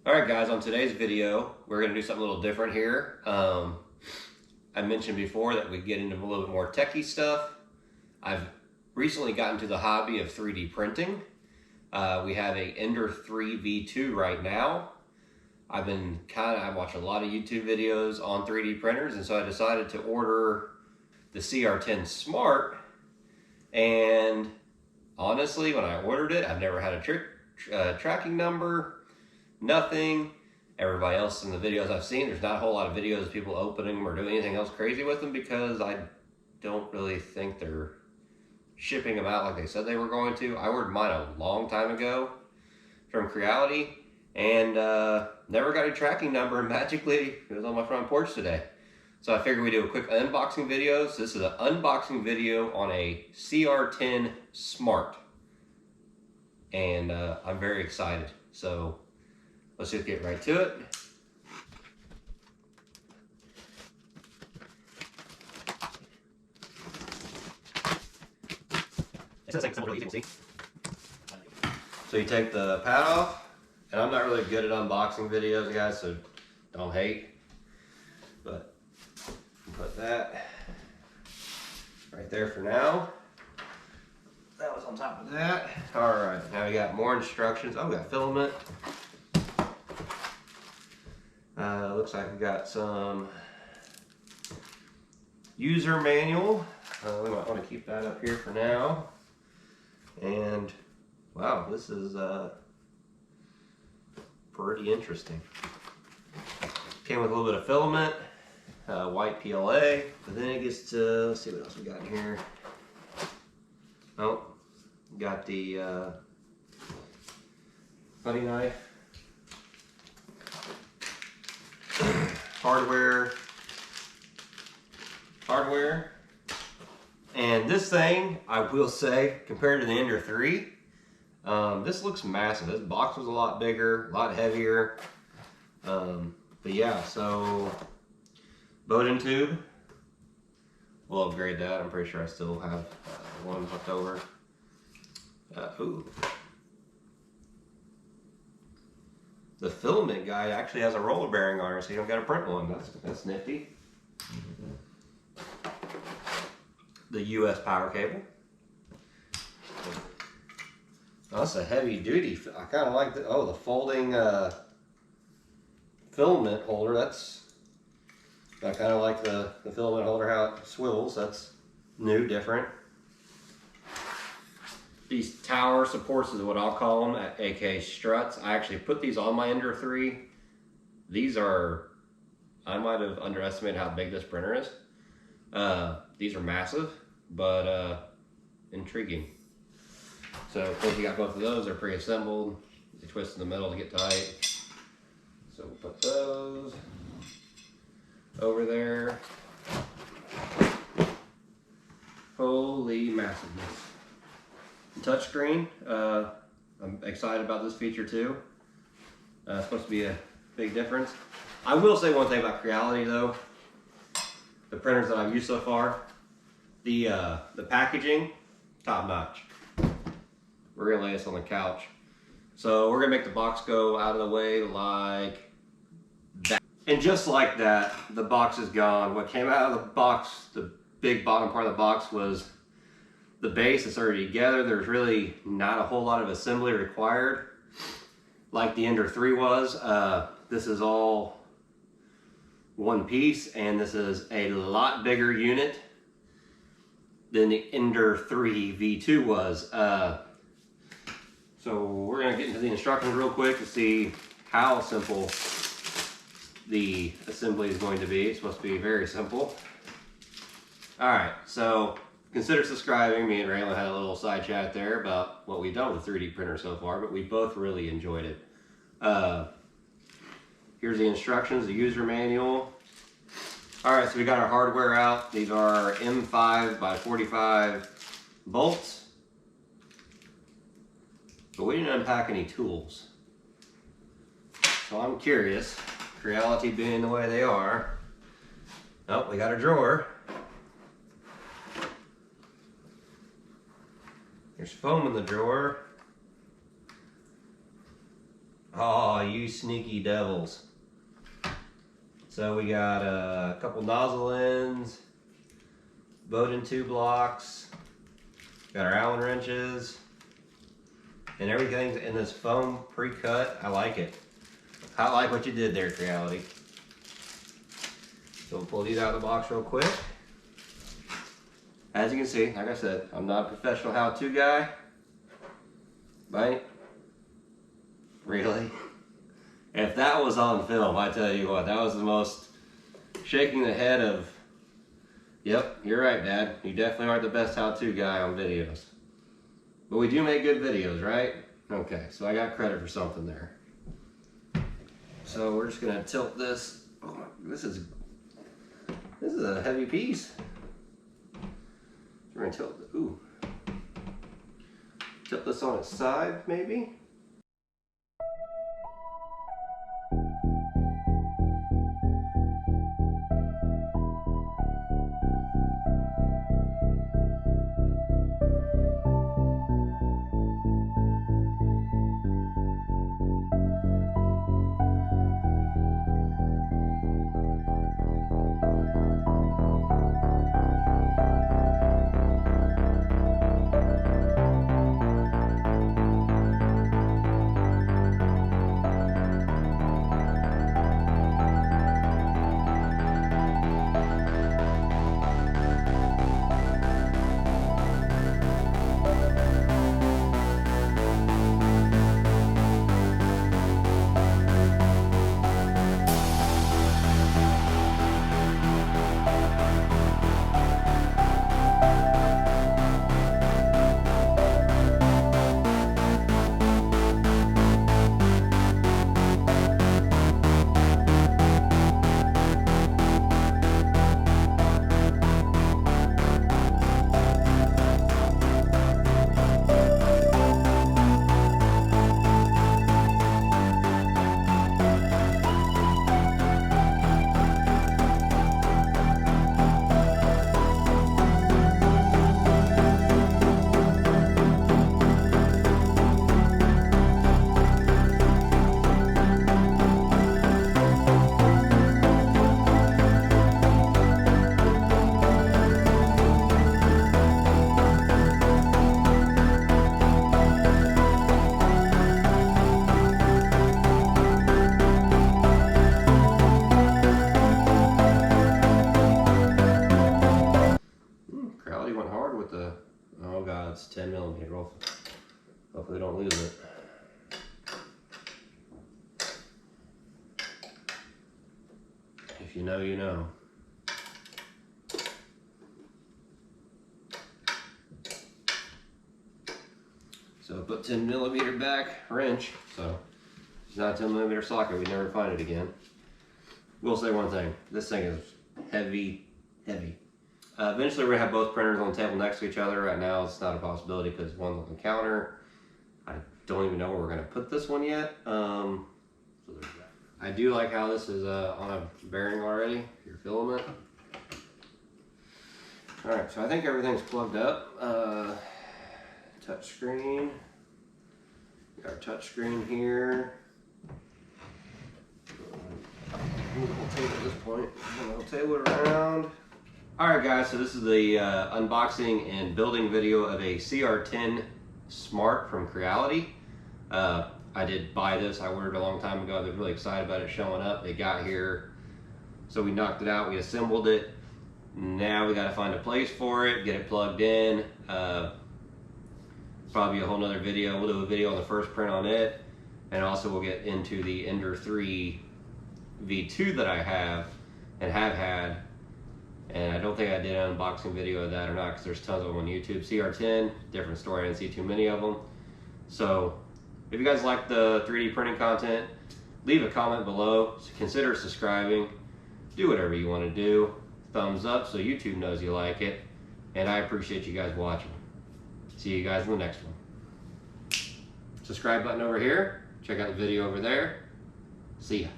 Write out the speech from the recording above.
Alright guys, on today's video, we're going to do something a little different here. I mentioned before that we get into a little bit more techie stuff. I've recently gotten to the hobby of 3D printing. We have a Ender 3 V2 right now. I watch a lot of YouTube videos on 3D printers, and so I decided to order the CR10 Smart. And honestly, when I ordered it, I've never had a tracking number. Nothing. Everybody else in the videos I've seen, there's not a whole lot of videos of people opening them or doing anything else crazy with them, because I don't really think they're shipping them out like they said they were going to. I ordered mine a long time ago from Creality and never got a tracking number, and magically it was on my front porch today. So I figured we'd do a quick unboxing video. So this is an unboxing video on a CR10 Smart, and I'm very excited. So let's just get right to it. So you take the pad off, and I'm not really good at unboxing videos, guys, so don't hate. But put that right there for now. That was on top of that. All right, now we got more instructions. Oh, we got filament. Looks like we got some user manual. We might want to keep that up here for now. And wow, this is pretty interesting. Came with a little bit of filament, white PLA, but then it gets to, let's see what else we got in here. Oh, got the putty knife. hardware, and this thing, I will say, compared to the Ender 3, this looks massive. This box was a lot bigger, a lot heavier, but yeah. So Bowden tube, we'll upgrade that. I'm pretty sure I still have one left over. Ooh. The filament guide actually has a roller bearing on it, so you don't got to print one. That's nifty. The US power cable. Oh, that's a heavy duty. I kind of like the the folding filament holder. I kind of like the filament holder, how it swivels. That's new, different. These tower supports is what I'll call them, aka struts. I actually put these on my Ender 3. These are, I might have underestimated how big this printer is. These are massive, but intriguing. So of course you got both of those. They're pre-assembled. They twist in the middle to get tight. So we'll put those over there. Holy massiveness. Touchscreen. I'm excited about this feature too. It's supposed to be a big difference. I will say one thing about Creality though. The printers that I've used so far, the packaging, top notch. We're gonna lay this on the couch. So we're gonna make the box go out of the way like that. And just like that, the box is gone. What came out of the box, the big bottom part of the box, was the base. It's already together. There's really not a whole lot of assembly required like the Ender 3 was. This is all one piece, and this is a lot bigger unit than the Ender 3 V2 was. So we're gonna get into the instructions real quick to see how simple the assembly is going to be. It's supposed to be very simple. All right, so consider subscribing. Me and Raylan had a little side chat there about what we've done with 3D printer so far, but we both really enjoyed it. Here's the instructions, the user manual. All right, so we got our hardware out. These are M5 by 45 bolts. But we didn't unpack any tools. So I'm curious, Creality being the way they are. Oh, we got a drawer. There's foam in the drawer. Oh, you sneaky devils. So we got a couple nozzle ends, Bowden tube locks, got our Allen wrenches, and everything's in this foam pre-cut. I like it. I like what you did there, Creality. So we'll pull these out of the box real quick. As you can see, like I said, I'm not a professional how-to guy. Right? Really? If that was on film, I tell you what, that was the most shaking the head of, yep, you're right, Dad. You definitely aren't the best how-to guy on videos. But we do make good videos, right? Okay, so I got credit for something there. So we're just gonna tilt this. Oh, this is a heavy piece. We're gonna tilt it. Ooh. Tilt this on its side, maybe. Went hard with the, oh God, it's 10 millimeter. Hopefully don't lose it. If you know, you know. So put 10 millimeter back wrench. So it's not a 10 millimeter socket, we'd never find it again. We'll say one thing, this thing is heavy, heavy. Eventually we're gonna have both printers on the table next to each other. Right now it's not a possibility because one's on the counter. I don't even know where we're gonna put this one yet. So there's that. I do like how this is on a bearing already, your filament. All right, so I think everything's plugged up. Touch screen. Got our touch screen here. We'll table at this point. We'll table it around. Alright guys, so this is the unboxing and building video of a CR10 Smart from Creality. I did buy this, I ordered a long time ago. I was really excited about it showing up. It got here, so we knocked it out, we assembled it. Now we got to find a place for it, get it plugged in. Probably a whole nother video. We'll do a video on the first print on it, and also we'll get into the Ender 3 V2 that I have and have had. And I don't think I did an unboxing video of that or not because there's tons of them on YouTube. CR10, different story, I didn't see too many of them. So if you guys like the 3D printing content, leave a comment below. Consider subscribing. Do whatever you want to do. Thumbs up so YouTube knows you like it. And I appreciate you guys watching. See you guys in the next one. Subscribe button over here. Check out the video over there. See ya.